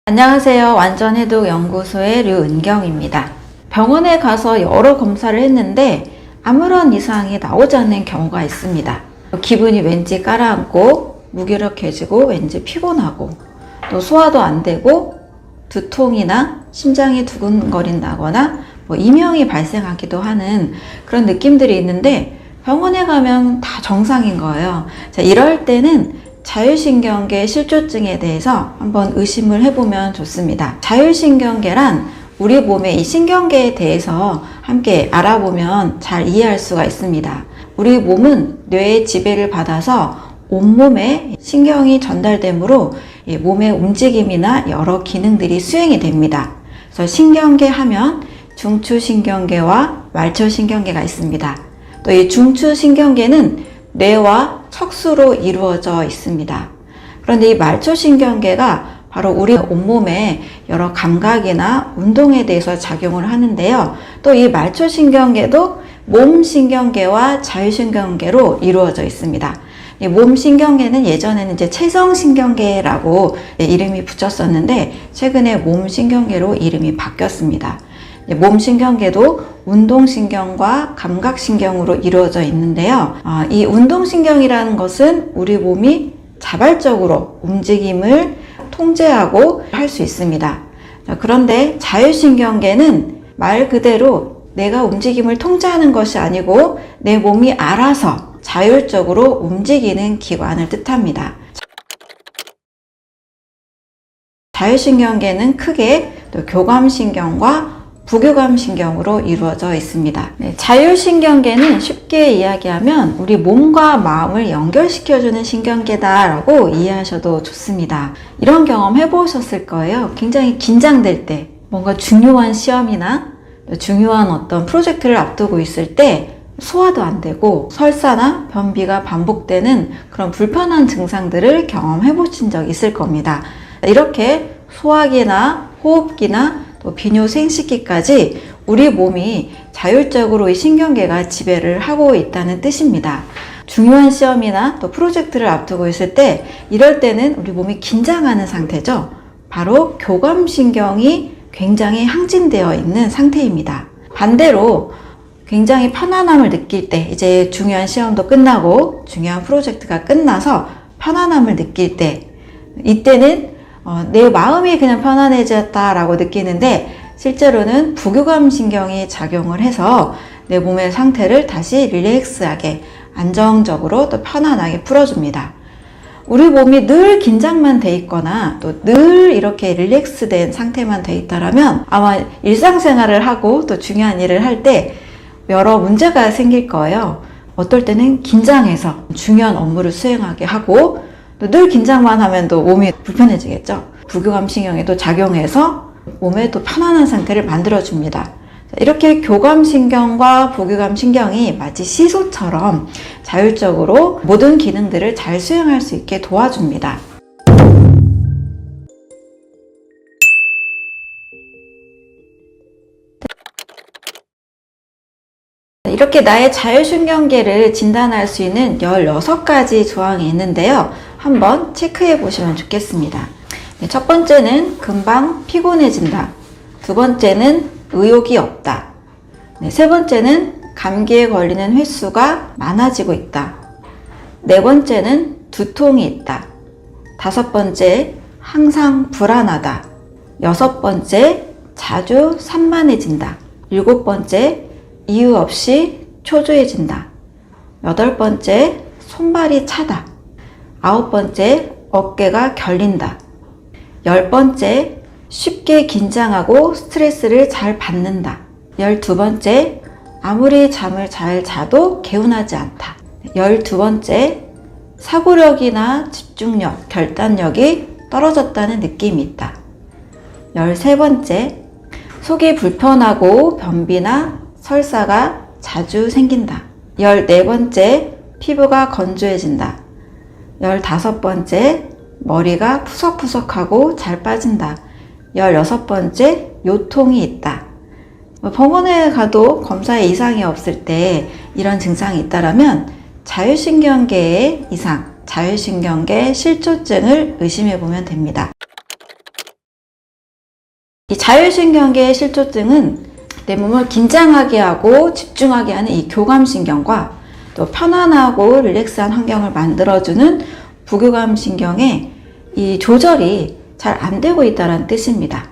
안녕하세요. 완전해독연구소의 류은경입니다. 병원에 가서 여러 검사를 했는데 아무런 이상이 나오지 않는 경우가 있습니다. 기분이 왠지 가라앉고 무기력해지고 왠지 피곤하고 또 소화도 안 되고 두통이나 심장이 두근거린다거나 이명이 발생하기도 하는 그런 느낌들이 있는데 병원에 가면 다 정상인 거예요. 자, 이럴 때는 자율신경계 실조증에 대해서 한번 의심을 해보면 좋습니다. 자율신경계란 우리 몸의 이 신경계에 대해서 함께 알아보면 잘 이해할 수가 있습니다. 우리 몸은 뇌의 지배를 받아서 온몸에 신경이 전달되므로 몸의 움직임이나 여러 기능들이 수행이 됩니다. 그래서 신경계 하면 중추신경계와 말초신경계가 있습니다. 또 이 중추신경계는 뇌와 척수로 이루어져 있습니다. 그런데 이 말초신경계가 바로 우리 온몸의 여러 감각이나 운동에 대해서 작용을 하는데요. 또 이 말초신경계도 몸신경계와 자율신경계로 이루어져 있습니다. 이 몸신경계는 예전에는 이제 체성신경계라고 이름이 붙였었는데 최근에 몸신경계로 이름이 바뀌었습니다. 몸신경계도 운동신경과 감각신경으로 이루어져 있는데요. 이 운동신경이라는 것은 우리 몸이 자발적으로 움직임을 통제하고 할 수 있습니다. 그런데 자율신경계는 말 그대로 내가 움직임을 통제하는 것이 아니고 내 몸이 알아서 자율적으로 움직이는 기관을 뜻합니다. 자율신경계는 크게 또 교감신경과 부교감신경으로 이루어져 있습니다. 자율신경계는 쉽게 이야기하면 우리 몸과 마음을 연결시켜주는 신경계다라고 이해하셔도 좋습니다. 이런 경험 해보셨을 거예요. 굉장히 긴장될 때, 뭔가 중요한 시험이나 중요한 어떤 프로젝트를 앞두고 있을 때 소화도 안 되고 설사나 변비가 반복되는 그런 불편한 증상들을 경험해 보신 적 있을 겁니다. 이렇게 소화기나 호흡기나 또 비뇨 생식기까지 우리 몸이 자율적으로 이 신경계가 지배를 하고 있다는 뜻입니다. 중요한 시험이나 또 프로젝트를 앞두고 있을 때 이럴 때는 우리 몸이 긴장하는 상태죠. 바로 교감신경이 굉장히 항진되어 있는 상태입니다. 반대로 굉장히 편안함을 느낄 때, 이제 중요한 시험도 끝나고 중요한 프로젝트가 끝나서 편안함을 느낄 때, 이때는 내 마음이 그냥 편안해졌다라고 느끼는데 실제로는 부교감신경이 작용을 해서 내 몸의 상태를 다시 릴렉스하게, 안정적으로 또 편안하게 풀어줍니다. 우리 몸이 늘 긴장만 돼 있거나 또 늘 이렇게 릴렉스된 상태만 돼 있다라면 아마 일상생활을 하고 또 중요한 일을 할 때 여러 문제가 생길 거예요. 어떨 때는 긴장해서 중요한 업무를 수행하게 하고 또 늘 긴장만 하면 또 몸이 불편해지겠죠. 부교감신경에도 작용해서 몸에 또 편안한 상태를 만들어줍니다. 이렇게 교감신경과 부교감신경이 마치 시소처럼 자율적으로 모든 기능들을 잘 수행할 수 있게 도와줍니다. 이렇게 나의 자율신경계를 진단할 수 있는 16가지 조항이 있는데요. 한번 체크해 보시면 좋겠습니다. 첫 번째는 금방 피곤해진다. 두 번째는 의욕이 없다. 세 번째는 감기에 걸리는 횟수가 많아지고 있다. 네 번째는 두통이 있다. 다섯 번째, 항상 불안하다. 여섯 번째, 자주 산만해진다. 일곱 번째, 이유 없이 초조해진다. 여덟 번째, 손발이 차다. 아홉 번째, 어깨가 결린다. 열 번째, 쉽게 긴장하고 스트레스를 잘 받는다. 12번째, 아무리 잠을 잘 자도 개운하지 않다. 12번째, 사고력이나 집중력, 결단력이 떨어졌다는 느낌이 있다. 13번째, 속이 불편하고 변비나 설사가 자주 생긴다. 14번째, 피부가 건조해진다. 15번째, 머리가 푸석푸석하고 잘 빠진다. 16번째, 요통이 있다. 병원에 가도 검사에 이상이 없을 때 이런 증상이 있다면 자율신경계의 이상, 자율신경계 실조증을 의심해 보면 됩니다. 자율신경계의 실조증은 내 몸을 긴장하게 하고 집중하게 하는 이 교감신경과 또 편안하고 릴렉스한 환경을 만들어주는 부교감신경의 이 조절이 잘 안 되고 있다는 뜻입니다.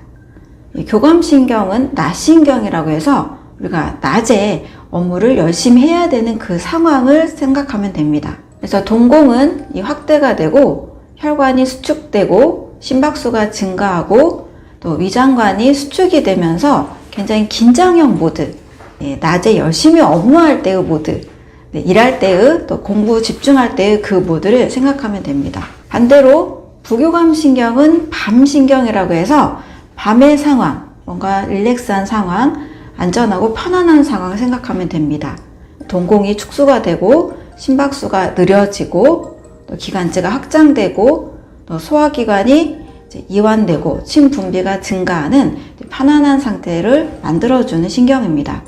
이 교감신경은 낮신경이라고 해서 우리가 낮에 업무를 열심히 해야 되는 그 상황을 생각하면 됩니다. 그래서 동공은 이 확대가 되고 혈관이 수축되고 심박수가 증가하고 또 위장관이 수축이 되면서 굉장히 긴장형 모드, 낮에 열심히 업무할 때의 모드, 일할 때의 또 공부 집중할 때의 그 모드를 생각하면 됩니다. 반대로 부교감신경은 밤신경이라고 해서 밤의 상황, 뭔가 릴렉스한 상황, 안전하고 편안한 상황을 생각하면 됩니다. 동공이 축소가 되고 심박수가 느려지고 또 기관지가 확장되고 또 소화기관이 이완되고 침 분비가 증가하는 편안한 상태를 만들어주는 신경입니다.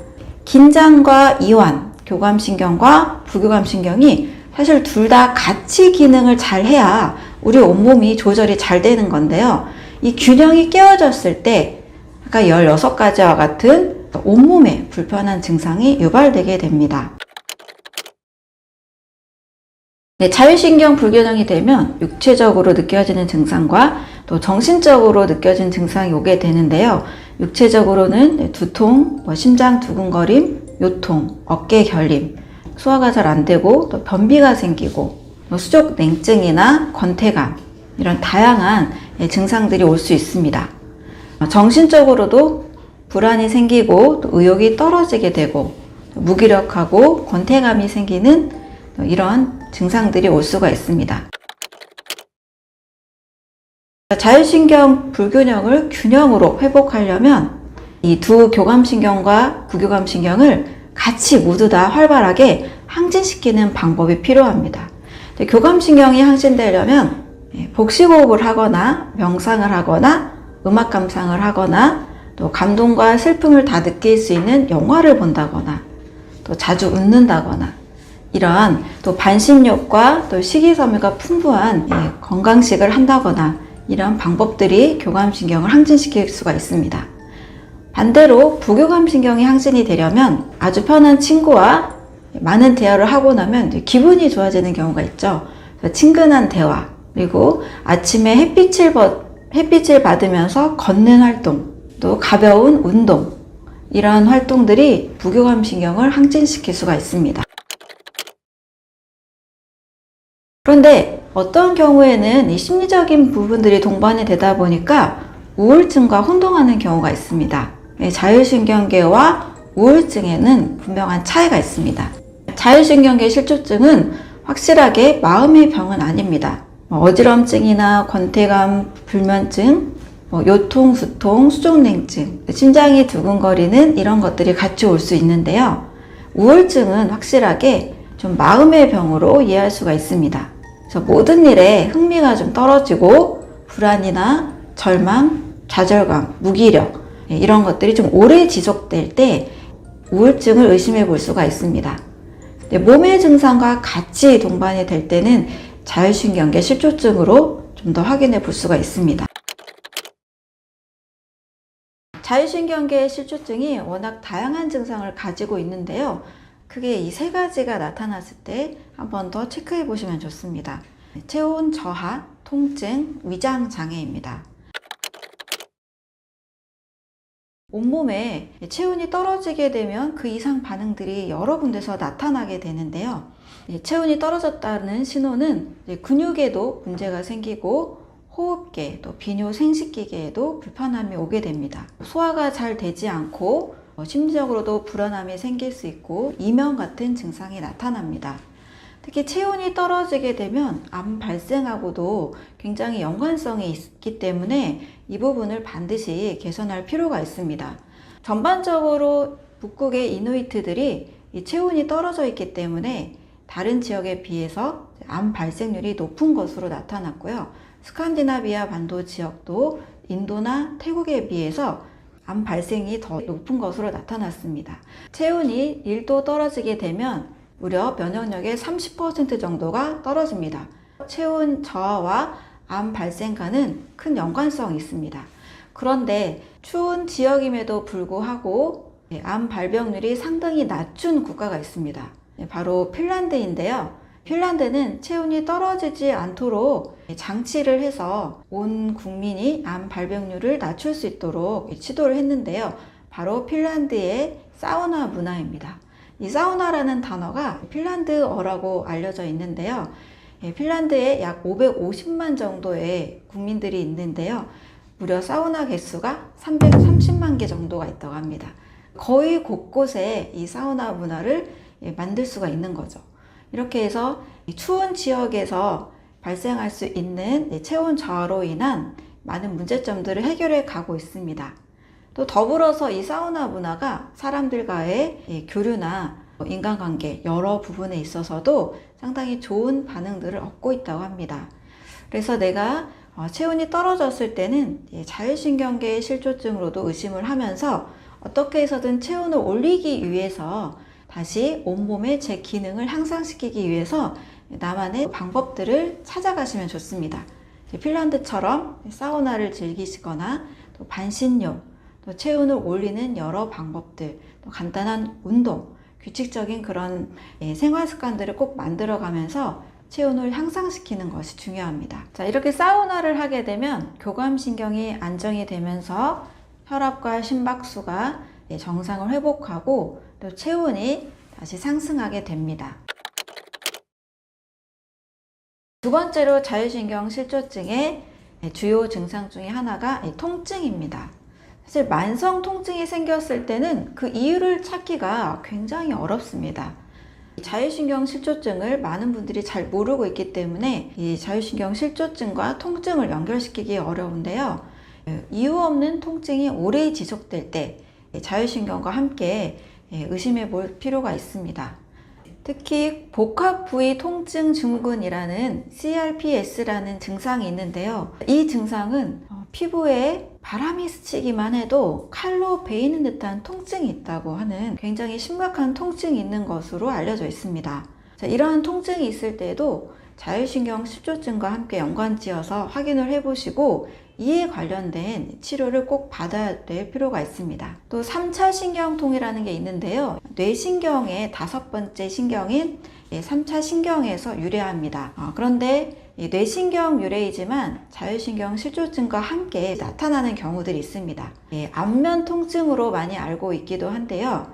긴장과 이완, 교감신경과 부교감신경이 사실 둘 다 같이 기능을 잘 해야 우리 온몸이 조절이 잘 되는 건데요. 이 균형이 깨어졌을 때 아까 16가지와 같은 온몸에 불편한 증상이 유발되게 됩니다. 자율신경 불균형이 되면 육체적으로 느껴지는 증상과 또 정신적으로 느껴지는 증상이 오게 되는데요. 육체적으로는 두통, 심장 두근거림, 요통, 어깨 결림, 소화가 잘 안 되고 또 변비가 생기고 수족 냉증이나 권태감 이런 다양한 증상들이 올 수 있습니다. 정신적으로도 불안이 생기고 또 의욕이 떨어지게 되고 무기력하고 권태감이 생기는 이런 증상들이 올 수가 있습니다. 자율신경 불균형을 균형으로 회복하려면 이 두 교감신경과 부교감신경을 같이 모두 다 활발하게 항진시키는 방법이 필요합니다. 교감신경이 항진되려면 복식호흡을 하거나 명상을 하거나 음악 감상을 하거나 또 감동과 슬픔을 다 느낄 수 있는 영화를 본다거나 또 자주 웃는다거나 이러한 또 반신욕과 또 식이섬유가 풍부한 건강식을 한다거나 이런 방법들이 교감신경을 항진시킬 수가 있습니다. 반대로 부교감신경이 항진이 되려면 아주 편한 친구와 많은 대화를 하고 나면 기분이 좋아지는 경우가 있죠. 친근한 대화, 그리고 아침에 햇빛을 받으면서 걷는 활동, 또 가벼운 운동, 이러한 활동들이 부교감신경을 항진시킬 수가 있습니다. 그런데 어떤 경우에는 이 심리적인 부분들이 동반이 되다 보니까 우울증과 혼동하는 경우가 있습니다. 자율신경계와 우울증에는 분명한 차이가 있습니다. 자율신경계 실조증은 확실하게 마음의 병은 아닙니다. 어지럼증이나 권태감, 불면증, 요통, 두통, 수족냉증, 심장이 두근거리는 이런 것들이 같이 올 수 있는데요. 우울증은 확실하게 좀 마음의 병으로 이해할 수가 있습니다. 그래서 모든 일에 흥미가 좀 떨어지고 불안이나 절망, 좌절감, 무기력 이런 것들이 좀 오래 지속될 때 우울증을 의심해 볼 수가 있습니다. 몸의 증상과 같이 동반이 될 때는 자율신경계 실조증으로 좀 더 확인해 볼 수가 있습니다. 자율신경계 실조증이 워낙 다양한 증상을 가지고 있는데요. 크게 이 3가지가 나타났을 때 한 번 더 체크해 보시면 좋습니다. 체온 저하, 통증, 위장 장애입니다. 온몸에 체온이 떨어지게 되면 그 이상 반응들이 여러 군데서 나타나게 되는데요. 체온이 떨어졌다는 신호는 근육에도 문제가 생기고 호흡계, 또 비뇨 생식기계에도 불편함이 오게 됩니다. 소화가 잘 되지 않고 심리적으로도 불안함이 생길 수 있고 이명 같은 증상이 나타납니다. 특히 체온이 떨어지게 되면 암 발생하고도 굉장히 연관성이 있기 때문에 이 부분을 반드시 개선할 필요가 있습니다. 전반적으로 북극의 이누이트들이 이 체온이 떨어져 있기 때문에 다른 지역에 비해서 암 발생률이 높은 것으로 나타났고요. 스칸디나비아 반도 지역도 인도나 태국에 비해서 암 발생이 더 높은 것으로 나타났습니다. 체온이 1도 떨어지게 되면 무려 면역력의 30% 정도가 떨어집니다. 체온 저하와 암 발생과는 큰 연관성이 있습니다. 그런데 추운 지역임에도 불구하고 암 발병률이 상당히 낮춘 국가가 있습니다. 바로 핀란드인데요. 핀란드는 체온이 떨어지지 않도록 장치를 해서 온 국민이 암 발병률을 낮출 수 있도록 시도를 했는데요. 바로 핀란드의 사우나 문화입니다. 이 사우나라는 단어가 핀란드어라고 알려져 있는데요. 핀란드에 약 550만 정도의 국민들이 있는데요. 무려 사우나 개수가 330만 개 정도가 있다고 합니다. 거의 곳곳에 이 사우나 문화를 만들 수가 있는 거죠. 이렇게 해서 추운 지역에서 발생할 수 있는 체온 저하로 인한 많은 문제점들을 해결해 가고 있습니다. 또 더불어서 이 사우나 문화가 사람들과의 교류나 인간관계 여러 부분에 있어서도 상당히 좋은 반응들을 얻고 있다고 합니다. 그래서 내가 체온이 떨어졌을 때는 자율신경계의 실조증으로도 의심을 하면서 어떻게 해서든 체온을 올리기 위해서 다시 온몸의 제 기능을 향상시키기 위해서 나만의 방법들을 찾아가시면 좋습니다. 핀란드처럼 사우나를 즐기시거나 또 반신욕, 또 체온을 올리는 여러 방법들, 또 간단한 운동, 규칙적인 그런 생활 습관들을 꼭 만들어가면서 체온을 향상시키는 것이 중요합니다. 자, 이렇게 사우나를 하게 되면 교감신경이 안정이 되면서 혈압과 심박수가 정상을 회복하고 또 체온이 다시 상승하게 됩니다. 두 번째로 자율신경 실조증의 주요 증상 중에 하나가 통증입니다. 사실 만성 통증이 생겼을 때는 그 이유를 찾기가 굉장히 어렵습니다. 자율신경 실조증을 많은 분들이 잘 모르고 있기 때문에 이 자율신경 실조증과 통증을 연결시키기 어려운데요. 이유 없는 통증이 오래 지속될 때 자율신경과 함께 의심해 볼 필요가 있습니다. 특히 복합부위 통증 증후군이라는 CRPS라는 증상이 있는데요. 이 증상은 피부에 바람이 스치기만 해도 칼로 베이는 듯한 통증이 있다고 하는 굉장히 심각한 통증이 있는 것으로 알려져 있습니다. 자, 이러한 통증이 있을 때에도 자율신경 실조증과 함께 연관지어서 확인을 해보시고 이에 관련된 치료를 꼭 받아야 될 필요가 있습니다. 또 3차 신경통이라는 게 있는데요. 뇌신경의 5번째 신경인 3차 신경에서 유래합니다. 그런데 뇌신경 유래이지만 자율신경 실조증과 함께 나타나는 경우들이 있습니다. 안면 통증으로 많이 알고 있기도 한데요.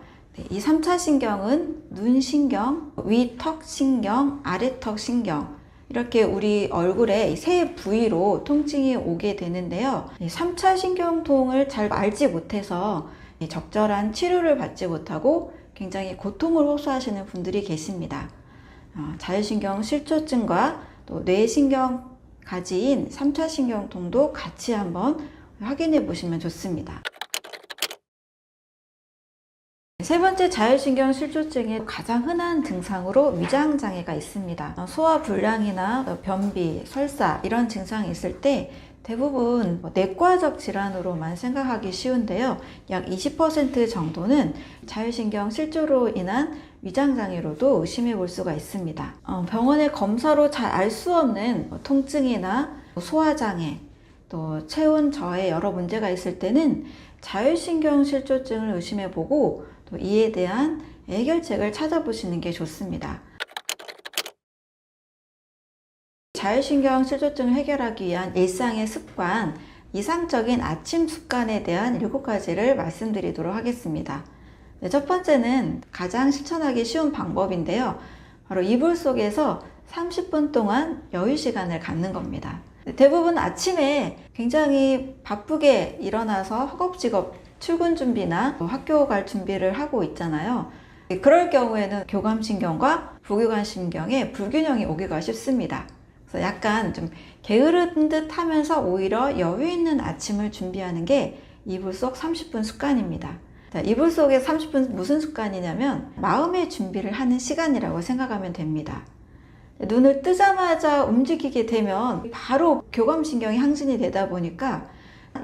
이 3차 신경은 눈신경, 위턱신경, 아래턱신경 이렇게 우리 얼굴에 세 부위로 통증이 오게 되는데요. 3차 신경통을 잘 알지 못해서 적절한 치료를 받지 못하고 굉장히 고통을 호소하시는 분들이 계십니다. 자율신경 실조증과 또 뇌신경 가지인 3차 신경통도 같이 한번 확인해 보시면 좋습니다. 세 번째 자율신경 실조증의 가장 흔한 증상으로 위장장애가 있습니다. 소화불량이나 변비, 설사 이런 증상이 있을 때 대부분 내과적 질환으로만 생각하기 쉬운데요. 약 20% 정도는 자율신경 실조로 인한 위장장애로도 의심해 볼 수가 있습니다. 병원의 검사로 잘 알 수 없는 통증이나 소화장애, 또 체온 저하에 여러 문제가 있을 때는 자율신경 실조증을 의심해 보고 또 이에 대한 해결책을 찾아보시는 게 좋습니다. 자율신경 실조증을 해결하기 위한 일상의 습관, 이상적인 아침 습관에 대한 7가지를 말씀드리도록 하겠습니다. 첫 번째는 가장 실천하기 쉬운 방법인데요. 바로 이불 속에서 30분 동안 여유 시간을 갖는 겁니다. 대부분 아침에 굉장히 바쁘게 일어나서 허겁지겁 출근 준비나 학교 갈 준비를 하고 있잖아요. 그럴 경우에는 교감신경과 부교감신경에 불균형이 오기가 쉽습니다. 그래서 약간 좀 게으른 듯 하면서 오히려 여유 있는 아침을 준비하는 게 이불 속 30분 습관입니다. 자, 이불 속에 30분 무슨 습관이냐면 마음의 준비를 하는 시간이라고 생각하면 됩니다. 눈을 뜨자마자 움직이게 되면 바로 교감신경이 항진이 되다 보니까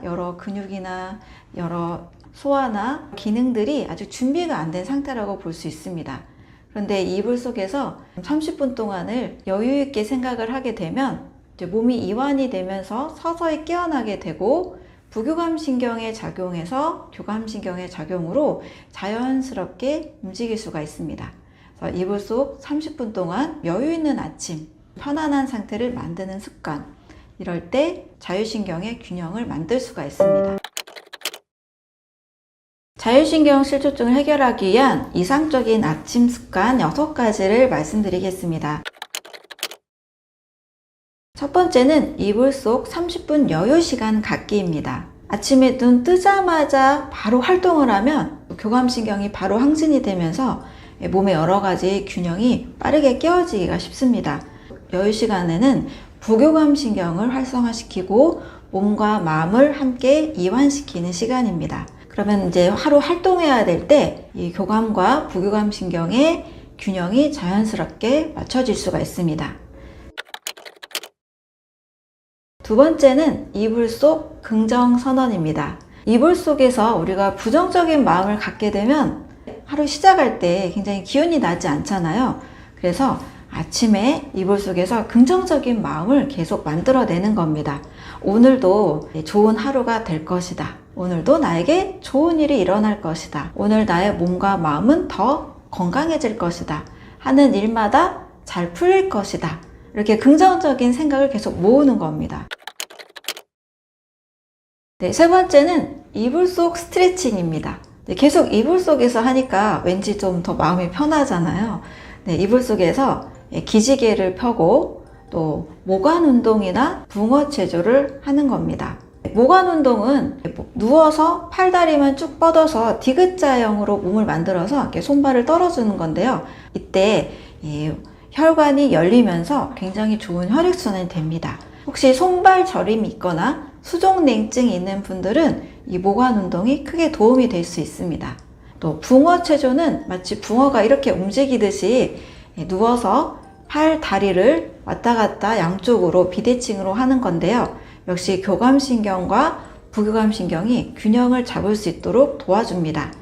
여러 근육이나 여러 소화나 기능들이 아직 준비가 안 된 상태라고 볼 수 있습니다. 그런데 이불 속에서 30분 동안을 여유 있게 생각을 하게 되면 이제 몸이 이완이 되면서 서서히 깨어나게 되고 부교감신경의 작용에서 교감신경의 작용으로 자연스럽게 움직일 수가 있습니다. 그래서 이불 속 30분 동안 여유 있는 아침, 편안한 상태를 만드는 습관, 이럴 때 자율신경의 균형을 만들 수가 있습니다. 자율신경 실조증을 해결하기 위한 이상적인 아침 습관 6가지를 말씀드리겠습니다. 첫 번째는 이불 속 30분 여유 시간 갖기입니다. 아침에 눈 뜨자마자 바로 활동을 하면 교감신경이 바로 항진이 되면서 몸의 여러 가지 균형이 빠르게 깨어지기가 쉽습니다. 여유 시간에는 부교감신경을 활성화시키고 몸과 마음을 함께 이완시키는 시간입니다. 그러면 이제 하루 활동해야 될 때 이 교감과 부교감신경의 균형이 자연스럽게 맞춰질 수가 있습니다. 두 번째는 이불 속 긍정선언입니다. 이불 속에서 우리가 부정적인 마음을 갖게 되면 하루 시작할 때 굉장히 기운이 나지 않잖아요. 그래서 아침에 이불 속에서 긍정적인 마음을 계속 만들어내는 겁니다. 오늘도 좋은 하루가 될 것이다. 오늘도 나에게 좋은 일이 일어날 것이다. 오늘 나의 몸과 마음은 더 건강해질 것이다. 하는 일마다 잘 풀릴 것이다. 이렇게 긍정적인 생각을 계속 모으는 겁니다. 네, 세 번째는 이불 속 스트레칭입니다. 네, 계속 이불 속에서 하니까 왠지 좀 더 마음이 편하잖아요. 네, 이불 속에서 기지개를 펴고 또 모관 운동이나 붕어 체조를 하는 겁니다. 모관 운동은 누워서 팔다리만 쭉 뻗어서 디귿자형으로 몸을 만들어서 이렇게 손발을 떨어주는 건데요. 이때 혈관이 열리면서 굉장히 좋은 혈액순환이 됩니다. 혹시 손발 저림이 있거나 수족냉증이 있는 분들은 이 모관 운동이 크게 도움이 될 수 있습니다. 또 붕어 체조는 마치 붕어가 이렇게 움직이듯이 누워서 팔, 다리를 왔다 갔다 양쪽으로 비대칭으로 하는 건데요. 역시 교감신경과 부교감신경이 균형을 잡을 수 있도록 도와줍니다.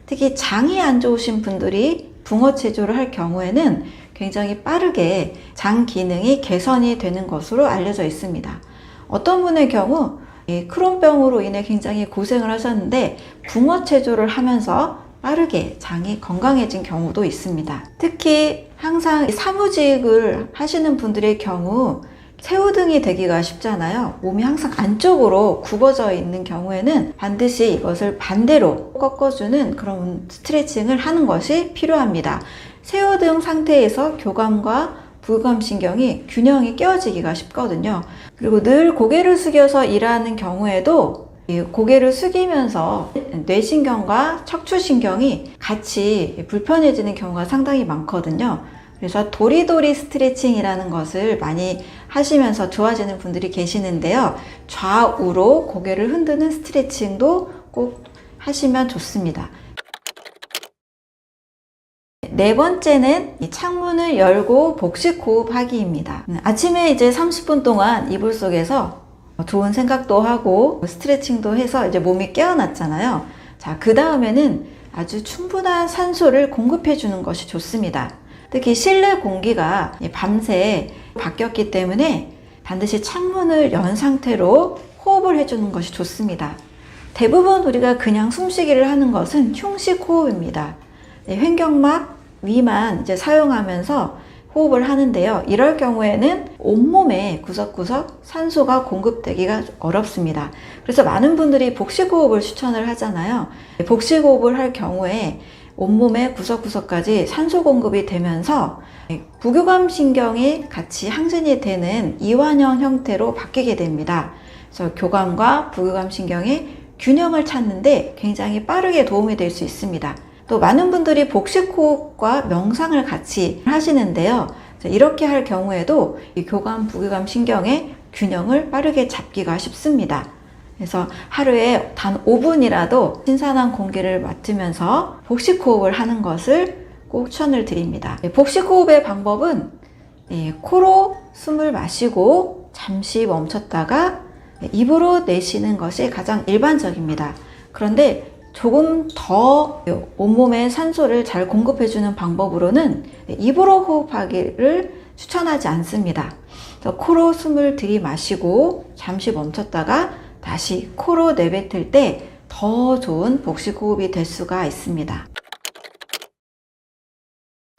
특히 장이 안 좋으신 분들이 붕어 체조를 할 경우에는 굉장히 빠르게 장 기능이 개선이 되는 것으로 알려져 있습니다. 어떤 분의 경우 크론병으로 인해 굉장히 고생을 하셨는데 붕어 체조를 하면서 빠르게 장이 건강해진 경우도 있습니다. 특히 항상 사무직을 하시는 분들의 경우 새우등이 되기가 쉽잖아요. 몸이 항상 안쪽으로 굽어져 있는 경우에는 반드시 이것을 반대로 꺾어주는 그런 스트레칭을 하는 것이 필요합니다. 새우등 상태에서 교감과 부교감신경이 균형이 깨어지기가 쉽거든요. 그리고 늘 고개를 숙여서 일하는 경우에도 고개를 숙이면서 뇌신경과 척추신경이 같이 불편해지는 경우가 상당히 많거든요. 그래서 도리도리 스트레칭이라는 것을 많이 하시면서 좋아지는 분들이 계시는데요. 좌우로 고개를 흔드는 스트레칭도 꼭 하시면 좋습니다. 네 번째는 창문을 열고 복식 호흡하기입니다. 아침에 이제 30분 동안 이불 속에서 좋은 생각도 하고 스트레칭도 해서 이제 몸이 깨어났잖아요. 자, 그 다음에는 아주 충분한 산소를 공급해 주는 것이 좋습니다. 특히 실내 공기가 밤새 바뀌었기 때문에 반드시 창문을 연 상태로 호흡을 해주는 것이 좋습니다. 대부분 우리가 그냥 숨쉬기를 하는 것은 흉식 호흡입니다. 횡격막 위만 이제 사용하면서 호흡을 하는데요. 이럴 경우에는 온몸에 구석구석 산소가 공급되기가 어렵습니다. 그래서 많은 분들이 복식호흡을 추천을 하잖아요. 복식호흡을 할 경우에 온몸의 구석구석까지 산소 공급이 되면서 부교감신경이 같이 항진이 되는 이완형 형태로 바뀌게 됩니다. 그래서 교감과 부교감신경의 균형을 찾는데 굉장히 빠르게 도움이 될 수 있습니다. 또 많은 분들이 복식호흡과 명상을 같이 하시는데요. 이렇게 할 경우에도 이 교감, 부교감 신경의 균형을 빠르게 잡기가 쉽습니다. 그래서 하루에 단 5분이라도 신선한 공기를 맡으면서 복식호흡을 하는 것을 꼭 추천을 드립니다. 복식호흡의 방법은 코로 숨을 마시고 잠시 멈췄다가 입으로 내쉬는 것이 가장 일반적입니다. 그런데 조금 더 온몸에 산소를 잘 공급해주는 방법으로는 입으로 호흡하기를 추천하지 않습니다. 코로 숨을 들이마시고 잠시 멈췄다가 다시 코로 내뱉을 때 더 좋은 복식호흡이 될 수가 있습니다.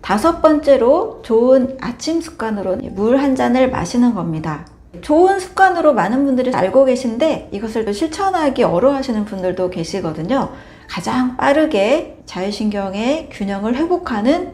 5번째로 좋은 아침 습관으로 물 한 잔을 마시는 겁니다. 좋은 습관으로 많은 분들이 알고 계신데 이것을 실천하기 어려워하시는 분들도 계시거든요. 가장 빠르게 자율신경의 균형을 회복하는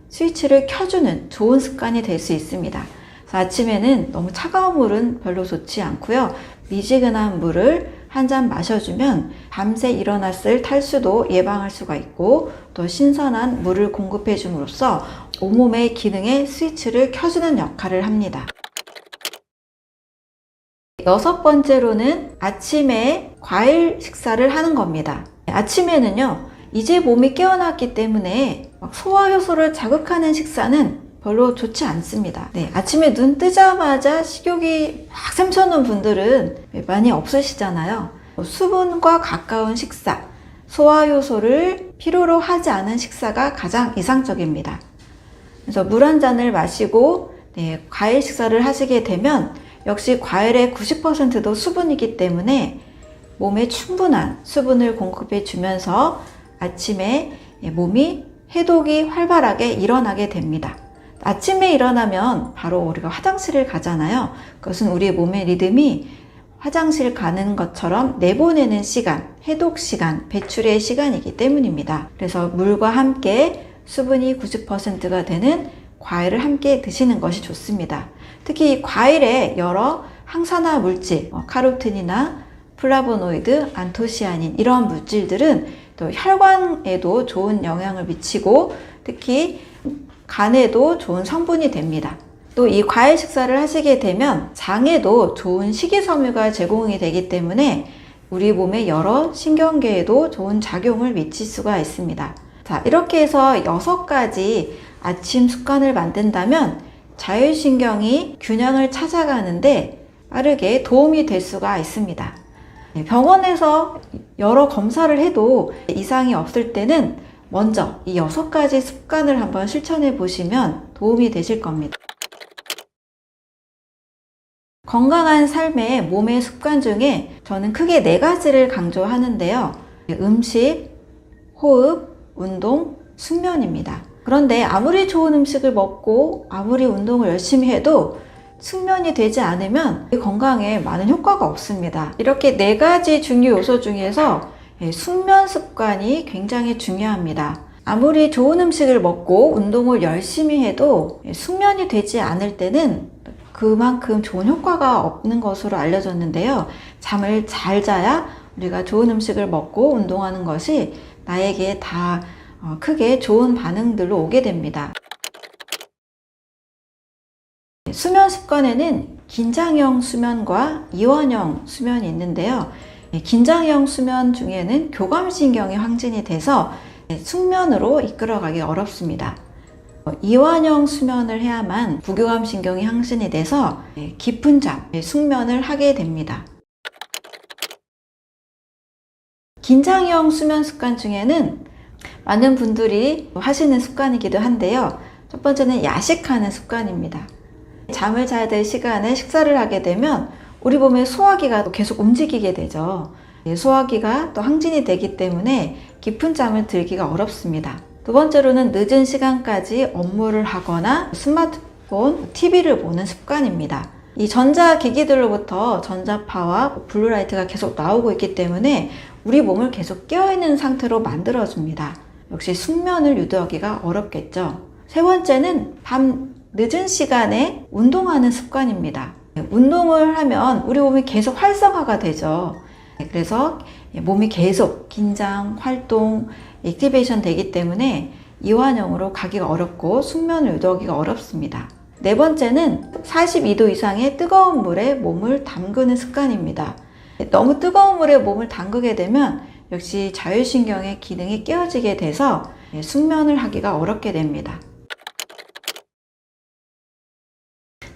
스위치를 켜주는 좋은 습관이 될 수 있습니다. 그래서 아침에는 너무 차가운 물은 별로 좋지 않고요. 미지근한 물을 한 잔 마셔주면 밤새 일어났을 탈수도 예방할 수가 있고 또 신선한 물을 공급해 줌으로써 온몸의 기능의 스위치를 켜주는 역할을 합니다. 6번째로는 아침에 과일 식사를 하는 겁니다. 아침에는요, 이제 몸이 깨어났기 때문에 소화효소를 자극하는 식사는 별로 좋지 않습니다. 아침에 눈 뜨자마자 식욕이 막 샘솟는 분들은 많이 없으시잖아요. 수분과 가까운 식사, 소화효소를 필요로 하지 않은 식사가 가장 이상적입니다. 그래서 물 한 잔을 마시고 과일 식사를 하시게 되면 역시 과일의 90%도 수분이기 때문에 몸에 충분한 수분을 공급해 주면서 아침에 몸이 해독이 활발하게 일어나게 됩니다. 아침에 일어나면 바로 우리가 화장실을 가잖아요. 그것은 우리 몸의 리듬이 화장실 가는 것처럼 내보내는 시간, 해독 시간, 배출의 시간이기 때문입니다. 그래서 물과 함께 수분이 90%가 되는 과일을 함께 드시는 것이 좋습니다. 특히 이 과일에 여러 항산화 물질, 카로틴이나 플라보노이드, 안토시아닌 이러한 물질들은 또 혈관에도 좋은 영향을 미치고 특히 간에도 좋은 성분이 됩니다. 또 이 과일 식사를 하시게 되면 장에도 좋은 식이섬유가 제공이 되기 때문에 우리 몸의 여러 신경계에도 좋은 작용을 미칠 수가 있습니다. 자, 이렇게 해서 6가지 아침 습관을 만든다면 자율신경이 균형을 찾아가는데 빠르게 도움이 될 수가 있습니다. 병원에서 여러 검사를 해도 이상이 없을 때는 먼저 이 6가지 습관을 한번 실천해 보시면 도움이 되실 겁니다. 건강한 삶의 몸의 습관 중에 저는 크게 4가지를 강조하는데요. 음식, 호흡, 운동, 숙면입니다. 그런데 아무리 좋은 음식을 먹고 아무리 운동을 열심히 해도 숙면이 되지 않으면 건강에 많은 효과가 없습니다. 이렇게 4가지 중요 요소 중에서 숙면 습관이 굉장히 중요합니다. 아무리 좋은 음식을 먹고 운동을 열심히 해도 숙면이 되지 않을 때는 그만큼 좋은 효과가 없는 것으로 알려졌는데요. 잠을 잘 자야 우리가 좋은 음식을 먹고 운동하는 것이 나에게 다 크게 좋은 반응들로 오게 됩니다. 수면 습관에는 긴장형 수면과 이완형 수면이 있는데요. 긴장형 수면 중에는 교감신경이 황진이 돼서 숙면으로 이끌어가기 어렵습니다. 이완형 수면을 해야만 부교감신경이 항진이 돼서 깊은 잠, 숙면을 하게 됩니다. 긴장형 수면 습관 중에는 많은 분들이 하시는 습관이기도 한데요. 첫 번째는 야식하는 습관입니다. 잠을 자야 될 시간에 식사를 하게 되면 우리 몸의 소화기가 계속 움직이게 되죠. 소화기가 또 항진이 되기 때문에 깊은 잠을 들기가 어렵습니다. 두 번째로는 늦은 시간까지 업무를 하거나 스마트폰, TV를 보는 습관입니다. 이 전자기기들로부터 전자파와 블루라이트가 계속 나오고 있기 때문에 우리 몸을 계속 깨어있는 상태로 만들어줍니다. 역시 숙면을 유도하기가 어렵겠죠. 세 번째는 밤 늦은 시간에 운동하는 습관입니다. 운동을 하면 우리 몸이 계속 활성화가 되죠. 그래서 몸이 계속 긴장, 활동, 액티베이션 되기 때문에 이완형으로 가기가 어렵고 숙면을 유도하기가 어렵습니다. 네 번째는 42도 이상의 뜨거운 물에 몸을 담그는 습관입니다. 너무 뜨거운 물에 몸을 담그게 되면 역시 자율신경의 기능이 깨어지게 돼서 숙면을 하기가 어렵게 됩니다.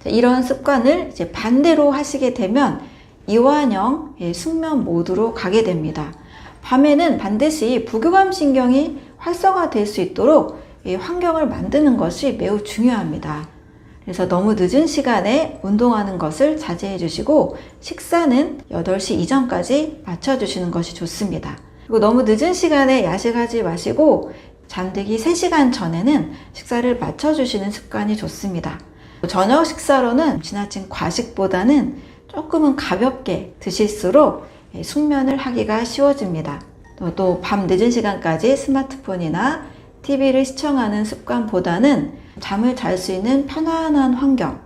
이런 습관을 이제 반대로 하시게 되면 이완형 숙면 모드로 가게 됩니다. 밤에는 반드시 부교감신경이 활성화될 수 있도록 환경을 만드는 것이 매우 중요합니다. 그래서 너무 늦은 시간에 운동하는 것을 자제해 주시고 식사는 8시 이전까지 맞춰주시는 것이 좋습니다. 그리고 너무 늦은 시간에 야식하지 마시고 잠들기 3시간 전에는 식사를 맞춰주시는 습관이 좋습니다. 저녁 식사로는 지나친 과식보다는 조금은 가볍게 드실수록 숙면을 하기가 쉬워집니다. 또 밤 늦은 시간까지 스마트폰이나 TV를 시청하는 습관보다는 잠을 잘 수 있는 편안한 환경,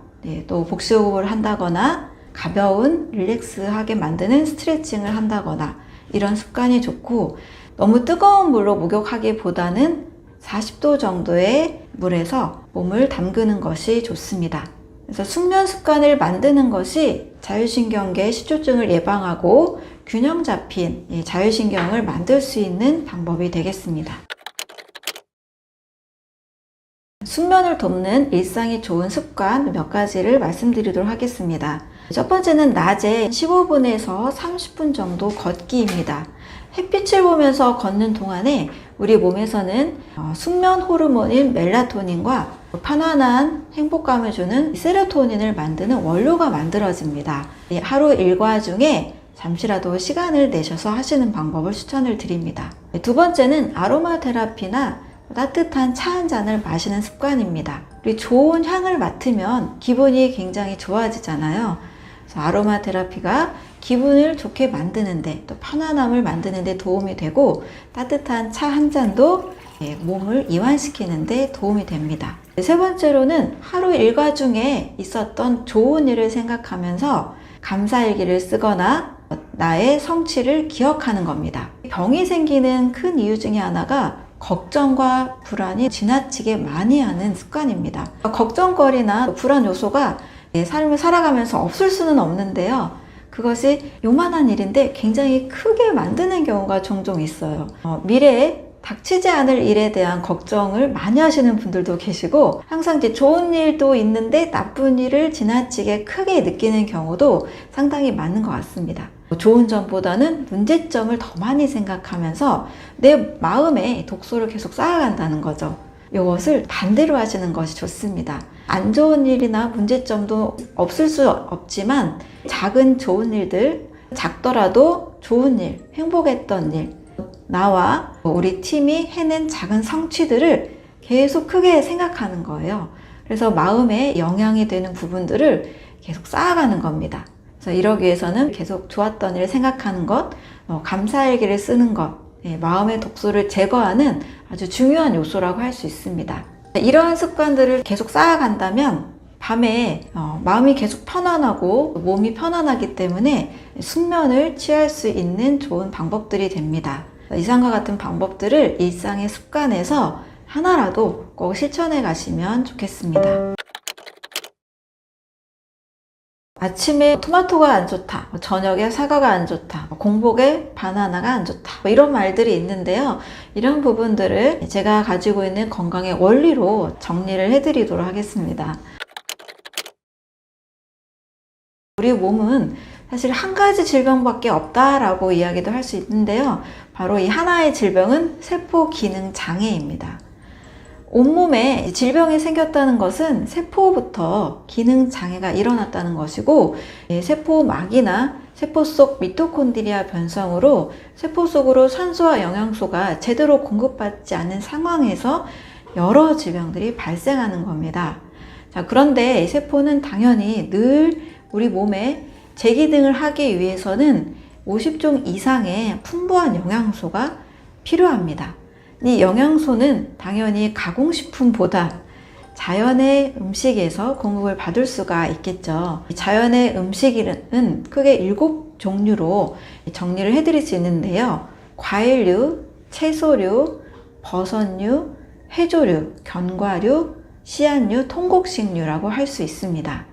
또 복식호흡을 한다거나 가벼운 릴렉스하게 만드는 스트레칭을 한다거나 이런 습관이 좋고, 너무 뜨거운 물로 목욕하기보다는 40도 정도의 물에서 몸을 담그는 것이 좋습니다. 그래서 숙면 습관을 만드는 것이 자율신경계 실조증을 예방하고 균형 잡힌 자율신경을 만들 수 있는 방법이 되겠습니다. 숙면을 돕는 일상이 좋은 습관 몇 가지를 말씀드리도록 하겠습니다. 첫 번째는 낮에 15분에서 30분 정도 걷기입니다. 햇빛을 보면서 걷는 동안에 우리 몸에서는 숙면 호르몬인 멜라토닌과 편안한 행복감을 주는 세로토닌을 만드는 원료가 만들어집니다. 하루 일과 중에 잠시라도 시간을 내셔서 하시는 방법을 추천을 드립니다. 두 번째는 아로마 테라피나 따뜻한 차 한 잔을 마시는 습관입니다. 우리 좋은 향을 맡으면 기분이 굉장히 좋아지잖아요. 그래서 아로마 테라피가 기분을 좋게 만드는데, 또 편안함을 만드는데 도움이 되고, 따뜻한 차 한 잔도 몸을 이완시키는데 도움이 됩니다. 세 번째로는 하루 일과 중에 있었던 좋은 일을 생각하면서 감사일기를 쓰거나 나의 성취를 기억하는 겁니다. 병이 생기는 큰 이유 중에 하나가 걱정과 불안이 지나치게 많이 하는 습관입니다. 걱정거리나 불안 요소가 삶을 살아가면서 없을 수는 없는데요. 그것이 요만한 일인데 굉장히 크게 만드는 경우가 종종 있어요. 미래에 닥치지 않을 일에 대한 걱정을 많이 하시는 분들도 계시고, 항상 이제 좋은 일도 있는데 나쁜 일을 지나치게 크게 느끼는 경우도 상당히 많은 것 같습니다. 좋은 점보다는 문제점을 더 많이 생각하면서 내 마음에 독소를 계속 쌓아간다는 거죠. 이것을 반대로 하시는 것이 좋습니다. 안 좋은 일이나 문제점도 없을 수 없지만 작은 좋은 일들, 작더라도 좋은 일, 행복했던 일, 나와 우리 팀이 해낸 작은 성취들을 계속 크게 생각하는 거예요. 그래서 마음에 영향이 되는 부분들을 계속 쌓아가는 겁니다. 그래서 이러기 위해서는 계속 좋았던 일을 생각하는 것, 감사일기를 쓰는 것, 마음의 독소를 제거하는 아주 중요한 요소라고 할 수 있습니다. 이러한 습관들을 계속 쌓아간다면 밤에 마음이 계속 편안하고 몸이 편안하기 때문에 숙면을 취할 수 있는 좋은 방법들이 됩니다. 이상과 같은 방법들을 일상의 습관에서 하나라도 꼭 실천해 가시면 좋겠습니다. 아침에 토마토가 안 좋다, 저녁에 사과가 안 좋다, 공복에 바나나가 안 좋다, 이런 말들이 있는데요. 이런 부분들을 제가 가지고 있는 건강의 원리로 정리를 해드리도록 하겠습니다. 우리 몸은 사실 한 가지 질병밖에 없다라고 이야기도 할 수 있는데요. 바로 이 하나의 질병은 세포 기능 장애입니다. 온몸에 질병이 생겼다는 것은 세포부터 기능 장애가 일어났다는 것이고, 세포막이나 세포 속 미토콘드리아 변성으로 세포 속으로 산소와 영양소가 제대로 공급받지 않는 상황에서 여러 질병들이 발생하는 겁니다. 자, 그런데 세포는 당연히 늘 우리 몸에 재기능을 하기 위해서는 50종 이상의 풍부한 영양소가 필요합니다. 이 영양소는 당연히 가공식품보다 자연의 음식에서 공급을 받을 수가 있겠죠. 자연의 음식은 크게 7종류로 정리를 해드릴 수 있는데요. 과일류, 채소류, 버섯류, 해조류, 견과류, 씨앗류, 통곡식류라고 할 수 있습니다.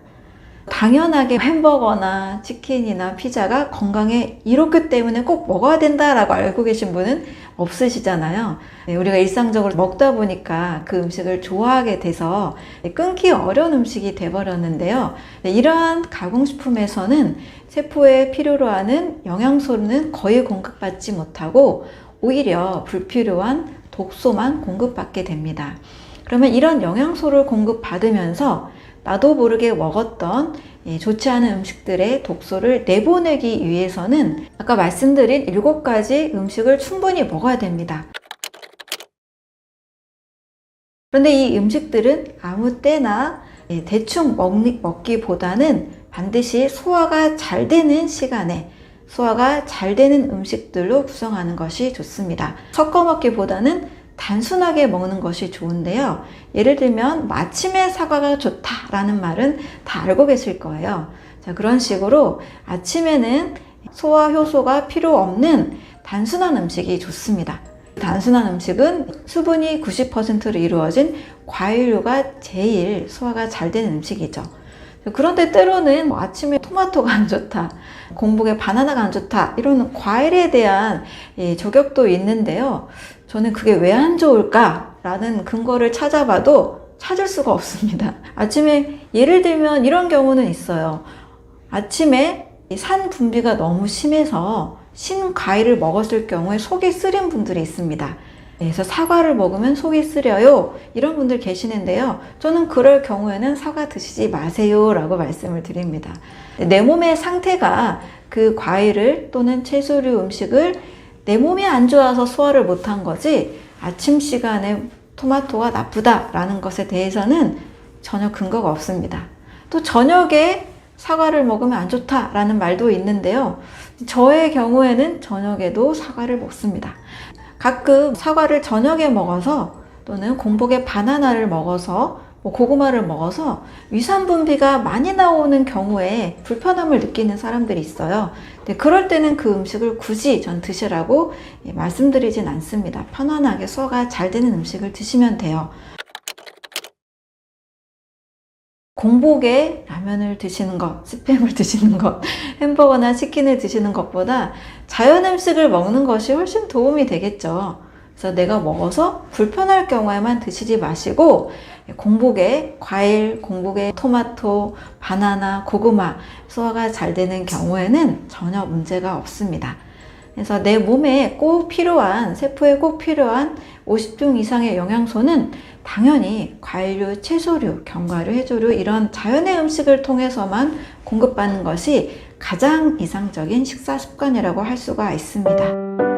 당연하게 햄버거나 치킨이나 피자가 건강에 이롭기 때문에 꼭 먹어야 된다라고 알고 계신 분은 없으시잖아요. 우리가 일상적으로 먹다 보니까 그 음식을 좋아하게 돼서 끊기 어려운 음식이 돼버렸는데요. 이러한 가공식품에서는 세포에 필요로 하는 영양소는 거의 공급받지 못하고 오히려 불필요한 독소만 공급받게 됩니다. 그러면 이런 영양소를 공급받으면서 나도 모르게 먹었던 좋지 않은 음식들의 독소를 내보내기 위해서는 아까 말씀드린 7가지 음식을 충분히 먹어야 됩니다. 그런데 이 음식들은 아무 때나 대충 먹기보다는 반드시 소화가 잘 되는 시간에 소화가 잘 되는 음식들로 구성하는 것이 좋습니다. 섞어 먹기보다는 단순하게 먹는 것이 좋은데요. 예를 들면 아침에 사과가 좋다라는 말은 다 알고 계실 거예요. 자, 그런 식으로 아침에는 소화 효소가 필요 없는 단순한 음식이 좋습니다. 단순한 음식은 수분이 90%로 이루어진 과일류가 제일 소화가 잘 되는 음식이죠. 그런데 때로는 아침에 토마토가 안 좋다, 공복에 바나나가 안 좋다, 이런 과일에 대한 저격도 있는데요. 저는 그게 왜 안 좋을까? 라는 근거를 찾아봐도 찾을 수가 없습니다. 아침에 예를 들면 이런 경우는 있어요. 아침에 산 분비가 너무 심해서 신 과일을 먹었을 경우에 속이 쓰린 분들이 있습니다. 그래서 사과를 먹으면 속이 쓰려요, 이런 분들 계시는데요. 저는 그럴 경우에는 사과 드시지 마세요 라고 말씀을 드립니다. 내 몸의 상태가 그 과일을 또는 채소류 음식을 내 몸이 안 좋아서 소화를 못한 거지, 아침 시간에 토마토가 나쁘다라는 것에 대해서는 전혀 근거가 없습니다. 또 저녁에 사과를 먹으면 안 좋다라는 말도 있는데요. 저의 경우에는 저녁에도 사과를 먹습니다. 가끔 사과를 저녁에 먹어서 또는 공복에 바나나를 먹어서 고구마를 먹어서 위산 분비가 많이 나오는 경우에 불편함을 느끼는 사람들이 있어요. 근데 그럴 때는 그 음식을 굳이 전 드시라고 말씀드리진 않습니다. 편안하게 소화가 잘 되는 음식을 드시면 돼요. 공복에 라면을 드시는 것, 스팸을 드시는 것, 햄버거나 치킨을 드시는 것보다 자연 음식을 먹는 것이 훨씬 도움이 되겠죠. 그래서 내가 먹어서 불편할 경우에만 드시지 마시고, 공복에 과일, 공복에 토마토, 바나나, 고구마 소화가 잘 되는 경우에는 전혀 문제가 없습니다. 그래서 내 몸에 꼭 필요한, 세포에 꼭 필요한 50종 이상의 영양소는 당연히 과일류, 채소류, 견과류, 해조류 이런 자연의 음식을 통해서만 공급받는 것이 가장 이상적인 식사 습관이라고 할 수가 있습니다.